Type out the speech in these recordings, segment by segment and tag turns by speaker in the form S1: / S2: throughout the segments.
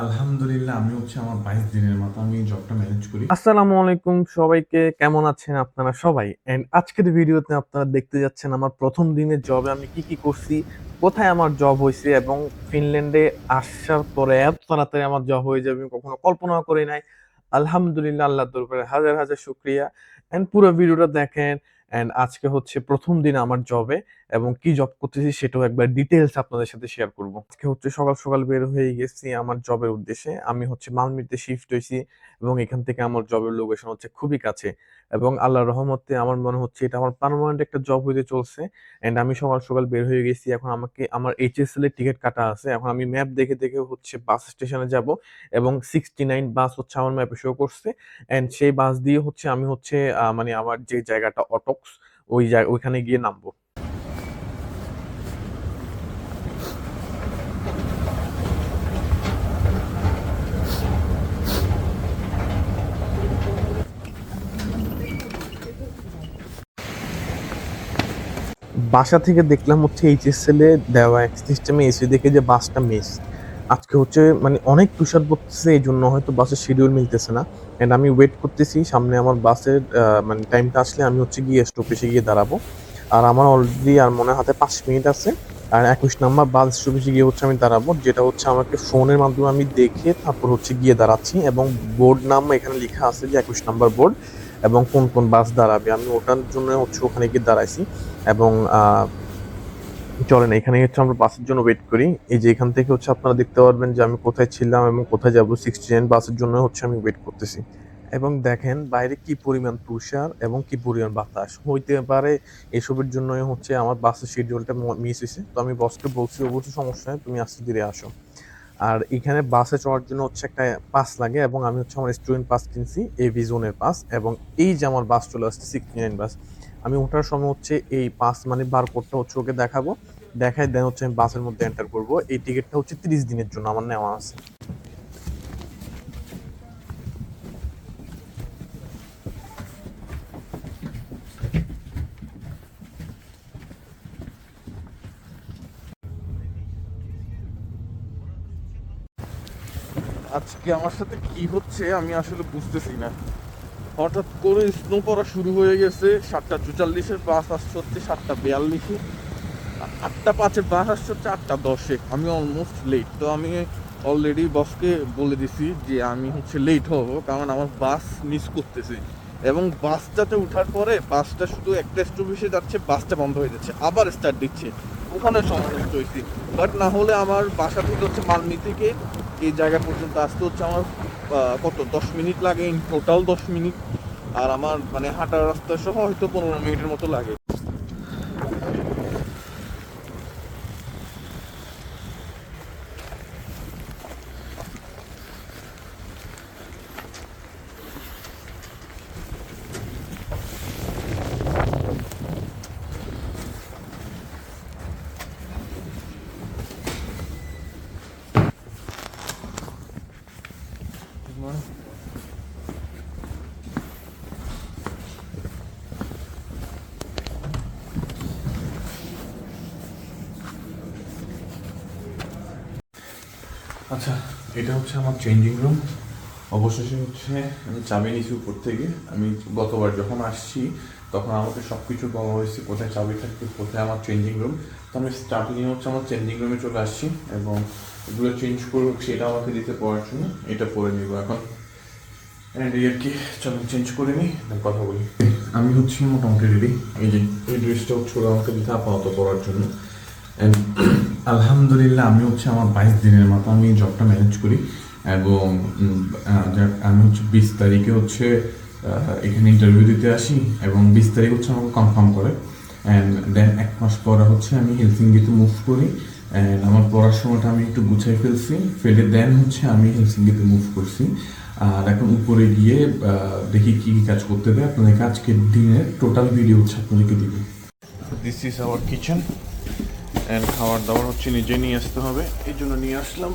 S1: আলহামদুলিল্লাহ আমি আমার 22 দিনের মাথা আমি জবটা ম্যানেজ করি।
S2: আসসালামু আলাইকুম সবাইকে, কেমন আছেন আপনারা সবাই? এন্ড আজকের ভিডিওতে আপনারা দেখতে যাচ্ছেন আমার প্রথম দিনের জবে আমি কি কি করছি, কোথায় আমার জব হয়েছে এবং ফিনল্যান্ডে আসার পরে এত তাড়াতাড়ি আমার জব হয়ে যাবে আমি কখনো কল্পনা করি নাই। আলহামদুলিল্লাহ, আল্লাহর দরবারে হাজার হাজার শুকরিয়া। এন্ড পুরো ভিডিওটা দেখেন। এন্ড আজকে হচ্ছে প্রথম দিন আমার জবে এবং কি জব করতেছি সেটাও একবার ডিটেলস আপনাদের সাথে শেয়ার করব। আজকে হচ্ছে সকাল সকাল বের হয়ে গেছি আমার জবের উদ্দেশ্যে। আমি হচ্ছে মালমিতে শিফট হয়েছি এবং এখান থেকে আমার জবের লোকেশন হচ্ছে খুবই কাছে এবং আল্লাহর রহমতে আমার মনে হচ্ছে এটা আমার পার্মানেন্ট একটা জব হইতে চলছে। এন্ড আমি সকাল সকাল বের হয়ে গেছি। এখন আমাকে আমার এইচএসএল এর টিকিট কাটা আছে। এখন আমি ম্যাপ দেখে দেখে হচ্ছে বাস স্টেশনে যাব এবং 69 বাস হচ্ছে আমার ম্যাপে শো করছে। এন্ড সেই বাস দিয়ে হচ্ছে আমি হচ্ছে মানে আমার যে জায়গাটা অটক্স, ওই জায়গা ওইখানে গিয়ে নামবো। বাসা থেকে দেখলাম হচ্ছে এইচএসএল এ দেওয়া এক সিস্টেমে এসে দেখে যে বাসটা মিস। আজকে হচ্ছে মানে অনেক তুষার পড়তেছে, এই জন্য হয়তো বাসের শিডিউল মিলতেছে না। এন্ড আমি ওয়েট করতেছি সামনে আমার বাসের মানে টাইমটা আসলে আমি হচ্ছে গিয়ে স্টপেজে গিয়ে দাঁড়াবো। আর আমার অলরেডি আর মনে হয় হাতে 5 মিনিট আছে। আর 21 নাম্বার বাস স্টপেজে গিয়ে হচ্ছে আমি দাঁড়াবো, যেটা হচ্ছে আমাকে ফোনের মাধ্যমে আমি দেখে তারপর হচ্ছে গিয়ে দাঁড়াচ্ছি এবং বোর্ড নাম এখানে লেখা আছে যে 21 নাম্বার বোর্ড এবং কোন কোন বাস দাঁড়াবে আমি ওটার জন্য হচ্ছে ওখানে গিয়ে দাঁড়াইছি। এবং চলেন এখানে হচ্ছে আমরা বাসের জন্য ওয়েট করি। এই যে এখান থেকে হচ্ছে আপনারা দেখতে পারবেন যে আমি কোথায় ছিলাম এবং কোথায় যাব। 69 বাসের জন্য হচ্ছে আমি ওয়েট করতেছি এবং দেখেন বাইরে কি পরিমাণ তুষার এবং কি পরিমাণ বাতাস হইতে পারে। এসবের জন্যই হচ্ছে আমার বাসের শিডিউলটা মিস হয়েছে। তো আমি বসকে বলছি, অবশ্যই সমস্যা নেই, তুমি আস্তে ধীরে আসো। আর এখানে বাসে চড়ার জন্য হচ্ছে একটা পাস লাগে এবং আমি হচ্ছে আমার স্টুডেন্ট পাস কিনছি, এভি জোনের পাস। এবং এই যে আমার বাস চলে আসছে 69 বাস, আমি ওঠার সময় হচ্ছে এই পাস মানে বারকোডটা হচ্ছে ওকে দেখাবো, দেখাই দেন হচ্ছে আমি বাসের মধ্যে এন্টার করব। এই টিকিটটা হচ্ছে 30 দিনের জন্য আমার নেওয়া আছে। আজকে আমার সাথে কি হচ্ছে আমি আসলে বুঝতেছি না। হঠাৎ করে স্নো পড়া শুরু হয়ে গেছে। 7:44-এর বাস আসছে হচ্ছে 7:42-এ, 8:05-এর বাস আসছে হচ্ছে 8:10-এ। আমি অলমোস্ট লেট। তো আমি অলরেডি বসকে বলে দিছি যে আমি হচ্ছে লেট হব, কারণ আমার বাস মিস করতেছি। এবং বাসটাতে উঠার পরে বাসটা শুধু একটা স্টপেজে যাচ্ছে, বাসটা বন্ধ হয়ে যাচ্ছে, আবার স্টার্ট দিচ্ছে, ওখানে সমস্যা হয়েছে। বাট না হলে আমার বাসা থেকে হচ্ছে মালনি থেকে এই জায়গা পর্যন্ত আসতে হচ্ছে আমার কত 10 মিনিট লাগে, ইন টোটাল 10 মিনিট। আর আমার মানে হাঁটার রাস্তা সহ হয়তো 15 মিনিটের মতো লাগে।
S1: আচ্ছা, এটা হচ্ছে আমার চেঞ্জিং রুম। অবশেষে হচ্ছে আমি চাবি নিয়েছি উপর থেকে। আমি গতবার যখন আসছি তখন আমাকে সব কিছু বলা হয়েছে কোথায় চাবি থাকবে, কোথায় আমার চেঞ্জিং রুম। তো আমি চাবি নিয়ে হচ্ছে আমার চেঞ্জিং রুমে চলে আসছি এবং এগুলো চেঞ্জ করবো, সেটা আমাকে দিতে পড়ার জন্য এটা পরে নিব এখন। অ্যান্ড এই আর কি, চলো চেঞ্জ করে নিই, কথা বলি। আমি হচ্ছে মোটামুটি রেডি। এই যে এই ড্রেসটা হচ্ছে ওরা আমাকে দিতে আপাতত পড়ার জন্য। And আলহামদুলিল্লাহ আমি হচ্ছে আমার 22 দিনের মাথা আমি জবটা ম্যানেজ করি এবং আমি হচ্ছে 20 তারিখে হচ্ছে এখানে ইন্টারভিউ দিতে আসি এবং 20 তারিখ হচ্ছে আমাকে কনফার্ম করে। অ্যান্ড দেন 1 মাস পরে হচ্ছে আমি হেলসিঙ্কিতে মুভ করি। অ্যান্ড আমার পড়াশোনাটা আমি একটু গুছাই ফেলে দেন হচ্ছে আমি হেলসিঙ্কিতে মুভ করছি। আর এখন উপরে গিয়ে দেখি কী কী কাজ করতে দেয়। আপনাদেরকে আজকের দিনের টোটাল ভিডিও হচ্ছে আপনাদেরকে দিব। This is our kitchen. And খাবার দাবার হচ্ছে নিজে নিয়ে আসতে হবে, এই জন্য নিয়ে আসলাম।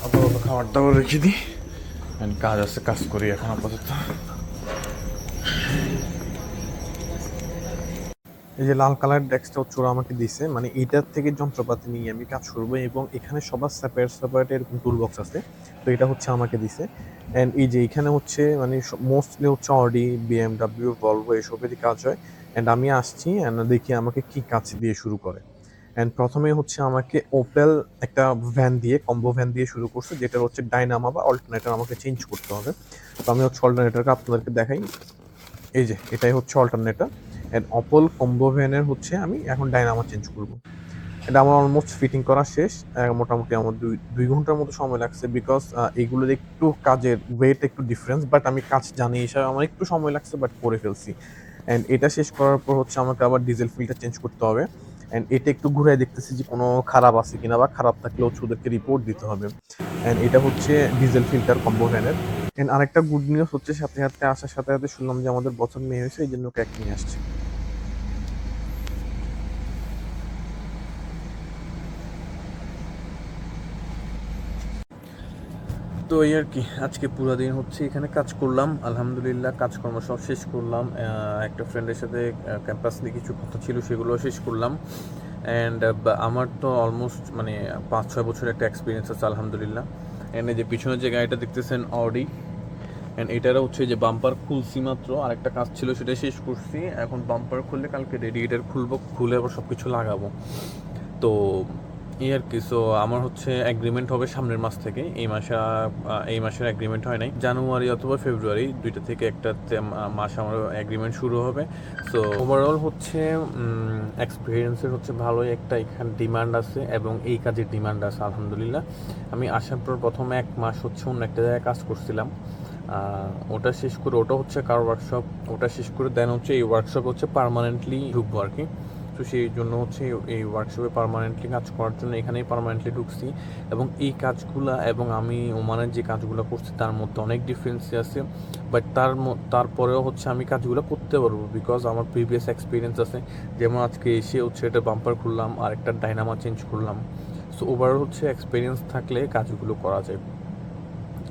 S1: আপাতত খাবার দাবার রেখে দিই। অ্যান্ড কাজ আছে, কাজ করি এখন আপাতত।
S2: এই যে লাল কালার ডেস্কটা হচ্ছে ওরা আমাকে দিছে, মানে এইটার থেকে যন্ত্রপাতি নিয়ে আমি কাজ করবো এবং এখানে সবার সেপারেট সেপারেট এরকম টুল বক্স আছে। তো এটা হচ্ছে আমাকে দিছে। অ্যান্ড এই যে এখানে হচ্ছে মানে মোস্টলি হচ্ছে অডি, বিএমডাব্লিউ, ভলভো এসবেরই কাজ হয়। অ্যান্ড আমি আসছি অ্যান্ড দেখি আমাকে কি কাজ দিয়ে শুরু করে। অ্যান্ড প্রথমে হচ্ছে আমাকে ওপেল একটা ভ্যান দিয়ে, কম্বো ভ্যান দিয়ে শুরু করছে, যেটা হচ্ছে ডাইনামা বা অল্টারনেটর আমাকে চেঞ্জ করতে হবে। তো আমি হচ্ছে অল্টারনেটরকে আপনাদেরকে দেখাই। এই যে এটাই হচ্ছে অল্টারনেটর। এন্ড অপল কম্বো ভ্যানের হচ্ছে আমি এখন ডাইনামা চেঞ্জ করব। এটা আমার অলমোস্ট ফিটিং করা শেষ। মোটামুটি আমার দুই ঘন্টার মতো সময় লাগছে, বিকজ এগুলোর একটু কাজের ওয়েট একটু ডিফারেন্স, বাট আমি কাজ জানি হিসাবে আমার একটু সময় লাগছে, বাট করে ফেলছি। অ্যান্ড এটা শেষ করার পর হচ্ছে আমাকে আবার ডিজেল ফিল্টার চেঞ্জ করতে হবে। অ্যান্ড এটা একটু ঘুরে দেখতেছি যে কোনো খারাপ আছে কিনা, বা খারাপ থাকলে হচ্ছে ওদেরকে রিপোর্ট দিতে হবে। অ্যান্ড এটা হচ্ছে ডিজেল ফিল্টার কম্বো ভ্যানের। এন্ড আরেকটা গুড নিউজ হচ্ছে, সাথে সাথে আসার সাথে সাথে শুনলাম যে আমাদের বছর মেয়ে হয়েছে, এই জন্য কেক নিয়ে আসছে। তো এই আর কি, আজকে পুরো দিন হচ্ছে এখানে কাজ করলাম, আলহামদুলিল্লাহ কাজকর্ম সব শেষ করলাম। একটা ফ্রেন্ডের সাথে ক্যাম্পাস নিয়ে কিছু কথা ছিল, সেগুলো শেষ করলাম। অ্যান্ড আমার তো অলমোস্ট মানে 5-6 বছর একটা এক্সপিরিয়েন্স আছে আলহামদুলিল্লাহ। অ্যান্ড এই যে পিছনের যে গাড়িটা দেখতেছেন অডি, অ্যান্ড এটারও হচ্ছে যে বাম্পার খুলছি মাত্র, আরেকটা কাজ ছিল সেটা শেষ করছি। এখন বাম্পার খুললে কালকে রেডিয়েটার খুলবো, খুলে আবার সব কিছু লাগাবো। তো এই আর কি। সো আমার হচ্ছে এগ্রিমেন্ট হবে সামনের মাস থেকে, এই মাসের এগ্রিমেন্ট হয় নাই, জানুয়ারি অথবা ফেব্রুয়ারি দুইটা থেকে একটা মাস আমার এগ্রিমেন্ট শুরু হবে। সো ওভারঅল হচ্ছে এক্সপিরিয়েন্সের হচ্ছে ভালোই একটা এখানে ডিমান্ড আছে, এবং এই কাজের ডিমান্ড আছে আলহামদুলিল্লাহ। আমি আসার পর প্রথম 1 মাস হচ্ছে অন্য একটা জায়গায় কাজ করছিলাম, ওটা শেষ করে, ওটা হচ্ছে কার ওয়ার্কশপ, ওটা শেষ করে দেন হচ্ছে এই ওয়ার্কশপ হচ্ছে পার্মানেন্টলি ঢুকবো আর কি। তো সেই জন্য হচ্ছে এই ওয়ার্কশপে পার্মানেন্টলি কাজ করার জন্য এখানেই পার্মানেন্টলি ঢুকছি। এবং এই কাজগুলা এবং আমি ওমানের যে কাজগুলো করছি তার মধ্যে অনেক ডিফারেন্স আছে, বাট তারপরেও হচ্ছে আমি কাজগুলো করতে পারবো, বিকজ আমার প্রিভিয়াস এক্সপিরিয়েন্স আছে। যেমন আজকে এসে হচ্ছে এটা বাম্পার খুললাম আর একটা ডাইনামা চেঞ্জ করলাম। সো ওভারঅল হচ্ছে এক্সপিরিয়েন্স থাকলে কাজগুলো করা যায়।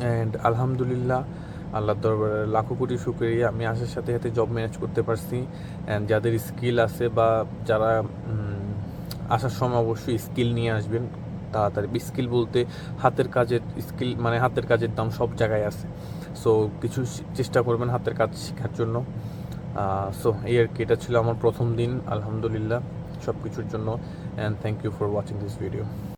S2: অ্যান্ড আলহামদুলিল্লাহ, আল্লাহর দরবারে লাখো কোটি শুকরিয়া, আমি আসার সাথে সাথে জব ম্যানেজ করতে পারছি। অ্যান্ড যাদের স্কিল আছে বা যারা আসার সময় অবশ্যই স্কিল নিয়ে আসবেন তাড়াতাড়ি। স্কিল বলতে হাতের কাজের স্কিল, মানে হাতের কাজের দাম সব জায়গায় আছে। সো কিছু চেষ্টা করবেন হাতের কাজ শেখার জন্য। সো এই আর কি, এটা ছিল আমার প্রথম দিন আলহামদুলিল্লাহ সব কিছুর জন্য। And thank you for watching this video.